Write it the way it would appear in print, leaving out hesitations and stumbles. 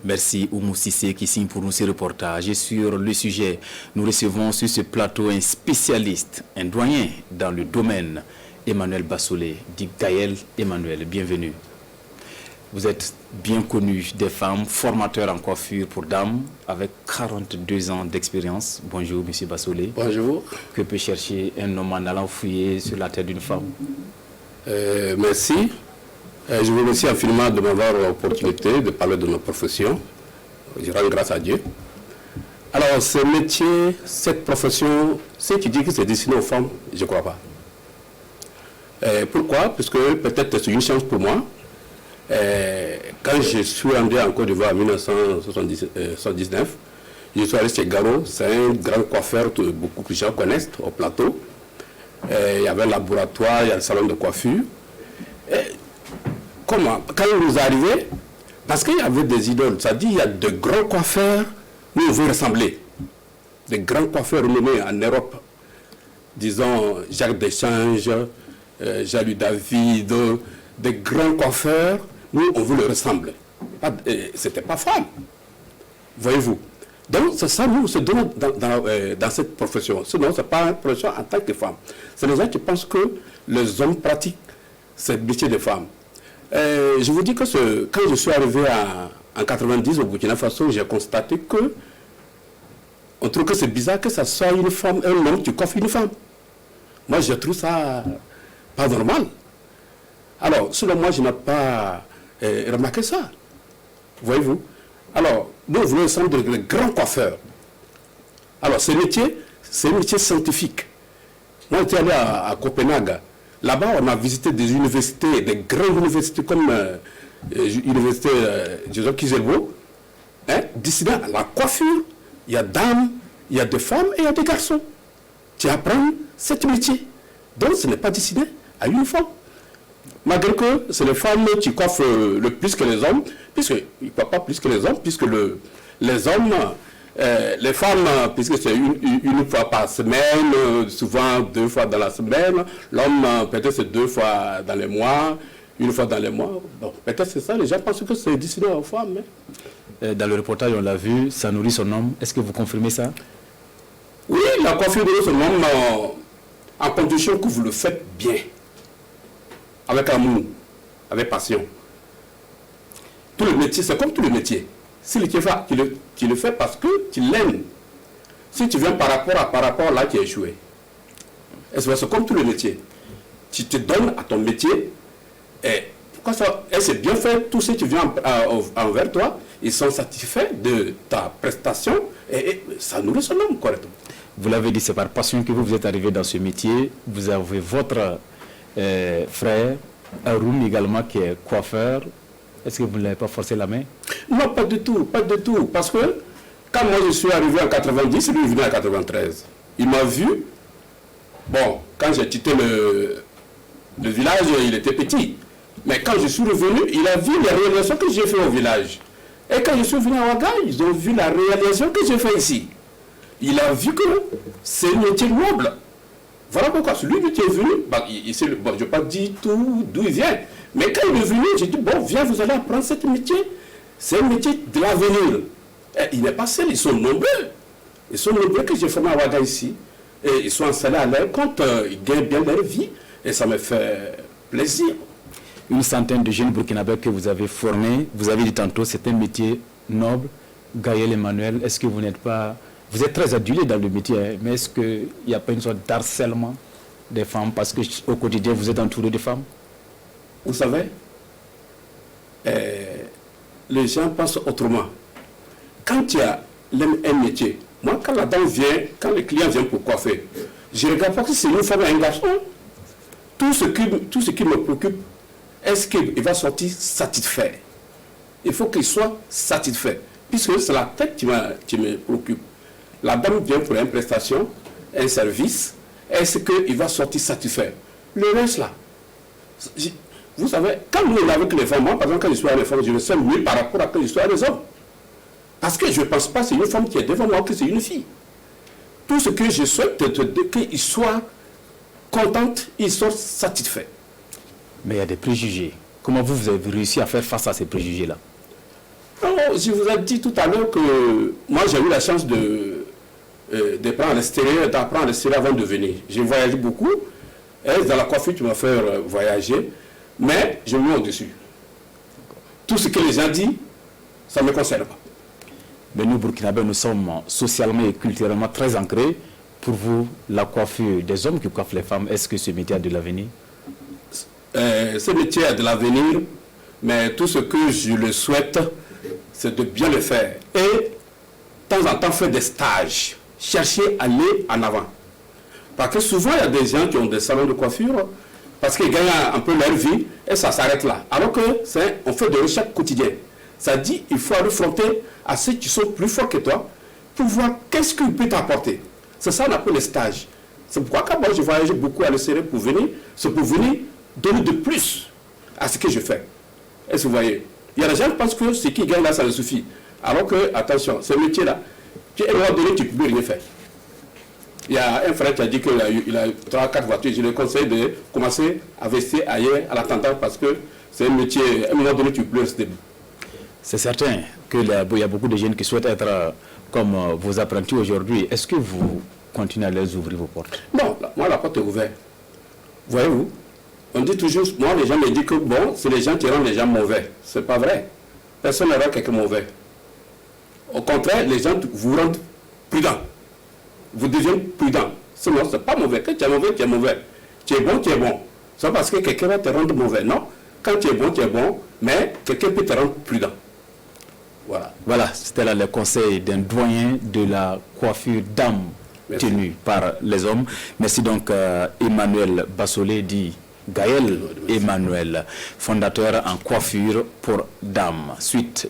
Merci Oumou Sissé qui signe pour nous ce reportage. Et sur le sujet, nous recevons sur ce plateau un spécialiste, un doyen dans le domaine, Emmanuel Bassolé, dit Gaël Emmanuel. Bienvenue. Vous êtes bien connu des femmes, formateur en coiffure pour dames, avec 42 ans d'expérience. Bonjour, monsieur Bassolé. Bonjour. Que peut chercher un homme en allant fouiller sur la tête d'une femme? Merci. Je vous remercie infiniment de m'avoir l'opportunité de parler de notre profession. Je rends grâce à Dieu. Alors, ce métier, cette profession, si tu dis que c'est destiné aux femmes, je ne crois pas. Pourquoi? Parce que peut-être c'est une chance pour moi. Quand je suis rendu en Côte d'Ivoire en 1979, je suis allé chez Garo, c'est un grand coiffeur que beaucoup de gens connaissent au plateau. Il y avait le laboratoire, il y a le salon de coiffure. Comment? Quand nous arrivons, parce qu'il y avait des idoles, ça dit il y a de grands coiffeurs, nous on veut ressembler. Des grands coiffeurs renommés en Europe, disons Jacques Deschanges, Jean-Louis David, des grands coiffeurs, nous on veut le ressembler. C'était pas femme, voyez-vous. Donc c'est ça, nous, se donnons dans cette profession. Sinon, ce n'est pas une profession en tant que femme. C'est les gens qui pensent que les hommes pratiquent ce métier de femme. Je vous dis que quand je suis arrivé en 90 au Burkina Faso, j'ai constaté que on trouve que c'est bizarre que ça soit une femme, un homme qui coiffe une femme. Moi, je trouve ça pas normal. Alors, selon moi, je n'ai pas remarqué ça. Voyez-vous? Alors, nous voulons ensemble de grands coiffeurs. Alors, ce métier, c'est un métier scientifique. Moi, j'étais allé à Copenhague. Là-bas, on a visité des universités, des grandes universités comme l'université Joseph Kizerbo, destinées à la coiffure. Il y a dames, il y a des femmes et il y a des garçons. Tu apprends ce métier. Donc, ce n'est pas destiné à une femme. Malgré que c'est les femmes qui coiffent le plus que les hommes, puisqu'ils ne coiffent pas plus que les hommes, puisque les hommes, les femmes, puisque c'est une fois par semaine, souvent 2 fois dans la semaine, l'homme peut-être c'est 2 fois dans les mois, 1 fois dans les mois. Bon, peut-être c'est ça, les gens pensent que c'est destiné aux femmes. Dans le reportage, on l'a vu, ça nourrit son homme. Est-ce que vous confirmez ça? Oui, la coiffure nourrit son homme en condition que vous le faites bien. Avec amour, avec passion. Tout le métier, c'est comme tout le métier. Si tu le fais parce que tu l'aimes. Si tu viens par rapport là, tu as échoué. C'est comme tout le métier. Tu te donnes à ton métier. Et pourquoi ça? Et c'est bien fait. Tous ceux qui viennent envers toi, ils sont satisfaits de ta prestation. Et ça nourrit son homme correctement. Vous l'avez dit, c'est par passion que vous êtes arrivé dans ce métier. Vous avez votre frère, Aroum également, qui est coiffeur. Est-ce que vous ne l'avez pas forcé la main? Non, pas du tout, pas du tout. Parce que quand moi je suis arrivé en 90, lui il venait en 93. Il m'a vu. Bon, quand j'ai quitté le village, il était petit. Mais quand je suis revenu, il a vu les réalisations que j'ai fait au village. Et quand je suis venu à Ouaga, ils ont vu la réalisation que j'ai fait ici. Il a vu que c'est un métier noble. Voilà pourquoi celui qui est venu, je n'ai pas dit tout d'où il vient. Mais quand il est venu, j'ai dit, bon, viens, vous allez apprendre ce métier. C'est un métier de l'avenir. Il n'est pas seul, ils sont nombreux. Ils sont nombreux que j'ai formé à Ouaga ici. Et ils sont installés à leur compte, ils gagnent bien leur vie. Et ça me fait plaisir. Une centaine de jeunes burkinabés que vous avez formés, vous avez dit tantôt, c'est un métier noble. Gaël Emmanuel, est-ce que vous n'êtes pas... Vous êtes très adulé dans le métier, hein, mais est-ce qu'il n'y a pas une sorte d'harcèlement des femmes parce qu'au quotidien, vous êtes entouré de femmes? Vous savez, les gens pensent autrement. Quand tu as un métier, moi, quand la dame vient, quand le client vient pour coiffer, je ne regarde pas si c'est une femme ou un garçon. Tout ce qui me préoccupe, est-ce qu'il va sortir satisfait? Il faut qu'il soit satisfait, puisque c'est la tête qui me préoccupe. La dame vient pour une prestation, un service, est-ce qu'il va sortir satisfait? Le reste là, vous savez, quand nous on est avec les femmes, moi par exemple quand je suis avec les femmes, je me sens mieux par rapport à quand je suis avec les hommes. Parce que je ne pense pas que c'est une femme qui est devant moi que c'est une fille. Tout ce que je souhaite, c'est qu'ils soient contents, ils soient satisfaits. Mais il y a des préjugés. Comment vous avez réussi à faire face à ces préjugés-là? Non, je vous ai dit tout à l'heure que moi j'ai eu la chance de prendre à l'extérieur, d'apprendre à l'extérieur avant de venir. J'ai voyagé beaucoup. Et dans la coiffure, tu m'as fait voyager. Mais je me mets au-dessus. Tout ce que les gens disent, ça ne me concerne pas. Mais nous, Burkinabés, nous sommes socialement et culturellement très ancrés. Pour vous, la coiffure des hommes qui coiffent les femmes, est-ce que ce métier a de l'avenir? Ce métier a de l'avenir, mais tout ce que je le souhaite, c'est de bien le faire. Et de temps en temps, faire des stages. Chercher à aller en avant. Parce que souvent, il y a des gens qui ont des salons de coiffure parce qu'ils gagnent un peu leur vie et ça s'arrête là. Alors que on fait des recherches quotidiennes. Ça dit il faut aller fronter à ceux qui sont plus forts que toi pour voir qu'est-ce qu'il peut t'apporter. C'est ça qu'on appelle les stages. C'est pourquoi quand moi je voyage beaucoup à l'extérieur pour venir, c'est pour venir donner de plus à ce que je fais. Est-ce que vous voyez? Il y a des gens qui pensent que ce qu'ils gagnent là, ça leur suffit. Alors que, attention, ce métier-là, à un moment donné, tu ne peux plus rien faire. Il y a un frère qui a dit qu'il a 3-4 voitures. Je lui conseille de commencer à investir ailleurs à l'attendant parce que c'est un métier, à un moment donné, tu peux rester debout. C'est certain qu'il y a beaucoup de jeunes qui souhaitent être comme vos apprentis aujourd'hui. Est-ce que vous continuez à leur ouvrir vos portes? Non, moi la porte est ouverte. Voyez-vous, on dit toujours, moi les gens me disent que bon, c'est les gens qui rendent les gens mauvais. C'est pas vrai. Personne ne rend quelqu'un mauvais. Au contraire, les gens vous rendent prudent. Vous devenez prudent. Sinon, ce n'est pas mauvais. Quand tu es mauvais, tu es mauvais. Tu es bon, tu es bon. C'est parce que quelqu'un va te rendre mauvais. Non. Quand tu es bon, mais quelqu'un peut te rendre prudent. Voilà. Voilà, c'était là le conseil d'un doyen de la coiffure d'âme tenue par les hommes. Merci donc Emmanuel Bassolé, dit Gaël Emmanuel, fondateur en coiffure pour dames. Suite.